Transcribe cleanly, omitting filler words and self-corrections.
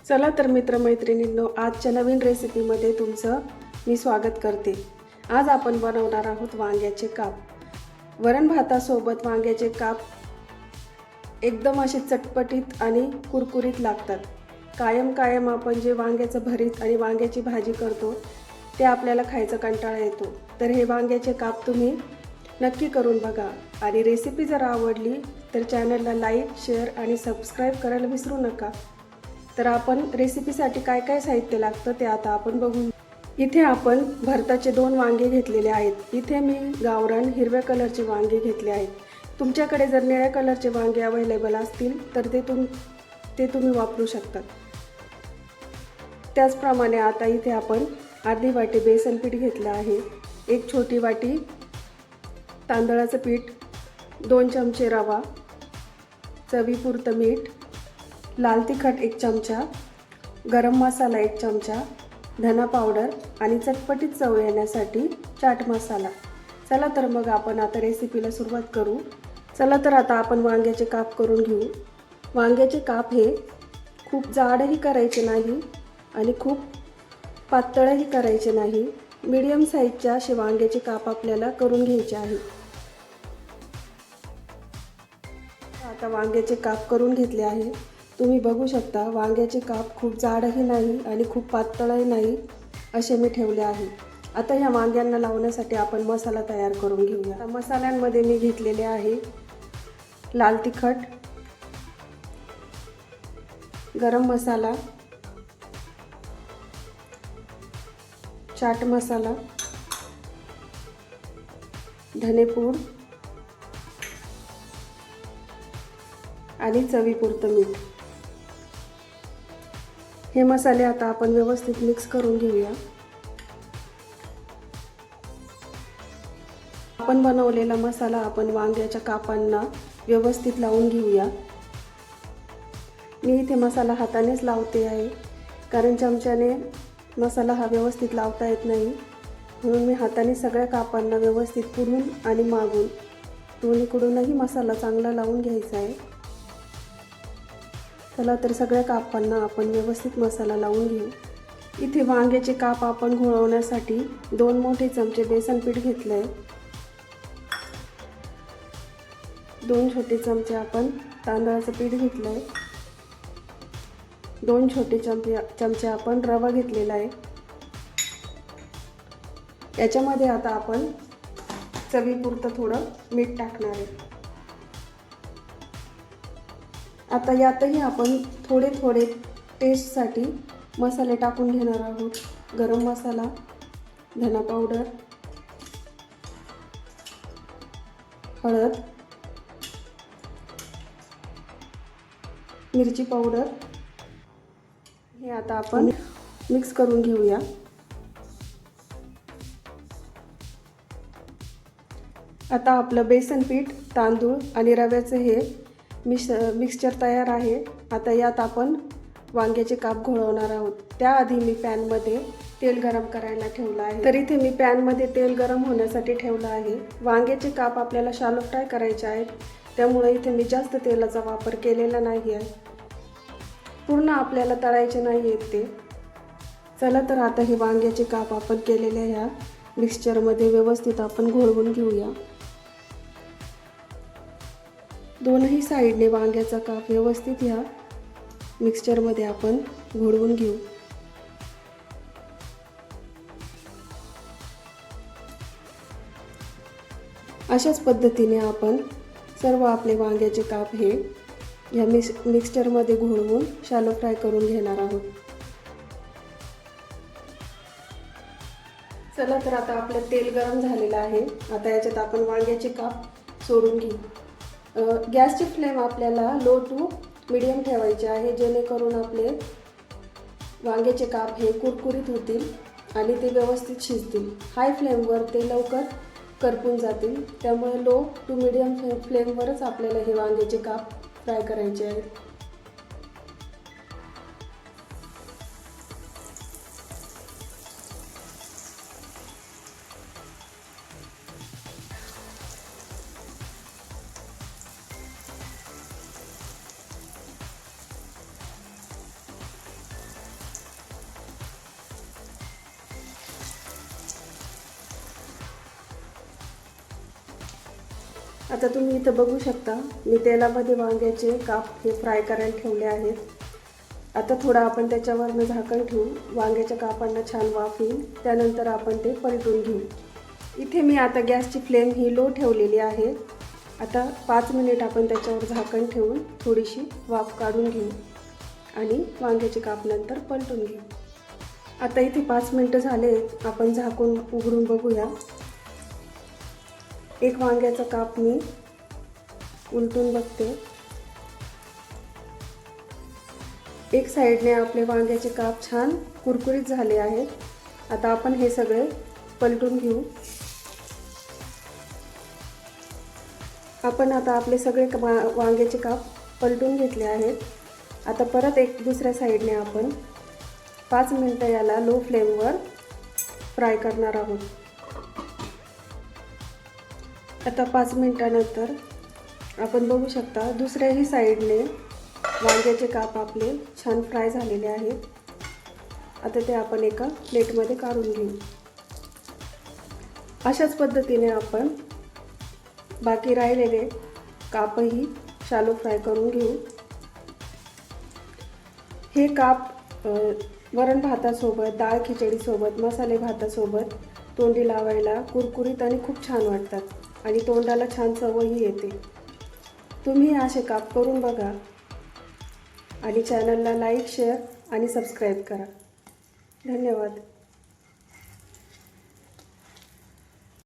चला तर मित्रमैत्रिणींनो, आजच्या नवीन रेसिपीमध्ये तुमचं मी स्वागत करते। आज आपण बनवणार आहोत वांग्याचे काप। वरण भातासोबत वांग्याचे काप एकदम असे चटपटीत आणि कुरकुरीत लागतात। कायम आपण जे वांग्याचं भरीत आणि वांग्याची भाजी करतो ते आपल्याला खायचा कंटाळा येतो। तर हे वांग्याचे काप तुम्ही नक्की करून बघा आणि रेसिपी जर आवडली तर चॅनलला लाईक, शेअर आणि सबस्क्राइब करायला विसरू नका। तर आपण रेसिपीसाठी काय काय साहित्य लागतं ते आता आपण बघू। इथे आपण भरताचे 2 वांगे घेतलेले आहेत। इथे मी गावरान हिरव्या कलरचे वांगे घेतले आहेत। तुमच्याकडे जर निळ्या कलरचे वांगे अवेलेबल असतील तर ते तुम्ही वापरू शकता। त्याचप्रमाणे आता इथे आपण अर्धी वाटी बेसन पीठ घेतलं आहे, 1 छोटी वाटी तांदळाचं पीठ, 2 चमचे रवा, चवीपुरतं मीठ, लाल तिखट 1 चमचा, गरम मसाला 1 चमचा, धना पावडर आणि चटपटीत चव येण्यासाठी चाट मसाला। चला तर मग आपण आता रेसिपीला सुरुवात करू। चला तर आता आपण वांग्याचे काप करून घेऊ। वांग्याचे काप हे खूप जाडही करायचे नाही आणि खूप पातळही करायचे नाही, मीडियम साईजचे असे वांग्याचे काप आपल्याला करून घ्यायचे आहे। आता वांग्याचे काप करून घेतले आहे। तुम्ही बघू शकता वांग्याचे काप खूप जाडही नाही आणि खूप पातळही नाही असे मी ठेवले आहे। आता ह्या वांग्यांना लावण्यासाठी आपण मसाला तयार करून घेऊया। आता मसाल्यांमध्ये मी घेतलेले आहे लाल तिखट, गरम मसाला, चाट मसाला, धनेपूड आणि चवीपुरतं मीठ। हे मसाले आता आपण व्यवस्थित मिक्स करून घेऊया। आपण बनवलेला मसाला आपण वांग्याच्या कापांना व्यवस्थित लावून घेऊया। मी इथे मसाला हातानेच लावते आहे, कारण चमच्याने मसाला हा व्यवस्थित लावता येत नाही, म्हणून मी हाताने सगळ्या कापांना व्यवस्थित पुढून आणि मागून दोन्हीकडूनही मसाला चांगला लावून घ्यायचा आहे। चला तर सगळ्या कापांना आपण व्यवस्थित मसाला लावून घेऊ। इथे वांग्याचे काप आपण घोळवण्यासाठी 2 मोठे चमचे बेसन पीठ घेतले, 2 छोटे चमचे आपण तांदळाचं पीठ घेतलंय, 2 छोटे चमचे आपण रवा घेतलेला आहे। याच्यामध्ये आता आपण चवीपुरतं थोडं मीठ टाकणार आहे। आता यातही आपण थोडे टेस्टसाठी मसाले टाकून घेणार आहोत। गरम मसाला, धना पावडर, हळद, मिरची पावडर। हे आता आपण मिक्स करून घेऊया। आता आपलं बेसन पीठ, तांदूळ आणि रव्याचं हे मिक्सचर तयार आहे। आता यात आपण वांग्याचे काप घोळवणार आहोत। त्याआधी मी पॅनमध्ये तेल गरम करायला ठेवलं आहे। तर इथे मी पॅनमध्ये तेल गरम होण्यासाठी ठेवलं आहे। वांग्याचे काप आपल्याला शॅलो फ्राय करायचे आहेत, त्यामुळे इथे मी जास्त तेलाचा वापर केलेला नाही आहे। पूर्ण आपल्याला तळायचे नाही आहेत ते। चला तर आता हे वांग्याचे काप आपण केलेल्या ह्या मिक्सचरमध्ये व्यवस्थित आपण घोळवून घेऊया। दोनही साईडने वांग्याचा काप व्यवस्थित ह्या मिक्सचरमध्ये आपण घोळवून घेऊ। अशाच पद्धतीने आपण सर्व आपले वांग्याचे काप हे या मिक्सचरमध्ये घोळवून शॅलो फ्राय करून घेणार आहोत। चला तर आता आपलं तेल गरम झालेलं आहे। आता याच्यात आपण वांग्याचे काप सोडून घेऊ। गॅसची फ्लेम आपल्याला लो टू मीडियम ठेवायची आहे, जेणेकरून आपले वांग्याचे काप हे कुरकुरीत होतील आणि ते व्यवस्थित शिजतील। हाय फ्लेमवर ते लवकर करपून जातील, त्यामुळे लो टू मीडियम फ्लेमवरच आपल्याला हे वांग्याचे काप फ्राय करायचे आहेत। आता तुम्ही इथं बघू शकता मी तेलामध्ये वांग्याचे काप हे फ्राय करायला ठेवले आहेत. आता थोडं आपण त्याच्यावरनं झाकण ठेवू, वांग्याच्या कापांना छान वाफ येईल, त्यानंतर आपण ते पलटून घेऊ. इथे मी आता गॅसची फ्लेम ही लो ठेवलेली आहे. आता 5 मिनिट आपण त्याच्यावर झाकण ठेवून थोडीशी वाफ काढून घेऊ आणि वांग्याचे काप नंतर पलटून घेऊ. आता इथे 5 मिनिटं झाले, आपण झाकून उघडून बघूया. एक वांग्याचा काप मी उलटून बघते. एक साईडने आपले वांग्याचे काप छान कुरकुरीत झाले आहेत. आता आपण हे सगळे पलटून घेऊ. आपण आता आपले सगळे वांग्याचे काप पलटून घेतले आहेत. आता परत एक दुसऱ्या साईडने आपण 5 मिनिटं याला लो फ्लेमवर फ्राय करणार आहोत. आता 5 मिनिटानंतर आपण बघू शकता दुसऱ्याही साईडने वांग्याचे काप आपले छान फ्राय झालेले आहेत. आता ते आपण एका प्लेटमध्ये काढून घेऊ. अशाच पद्धतीने आपण बाकी राहिलेले कापही शालो फ्राय करून घेऊ. हे काप वरण भातासोबत, डाळ खिचडीसोबत, मसाले भातासोबत तोंडी लावायला कुरकुरीत आणि खूप छान वाटतात आणि तोंडाला छान चवही येते. तुम्ही असे काप करून बघा आणि चॅनलला लाईक, शेअर आणि सबस्क्राईब करा. धन्यवाद.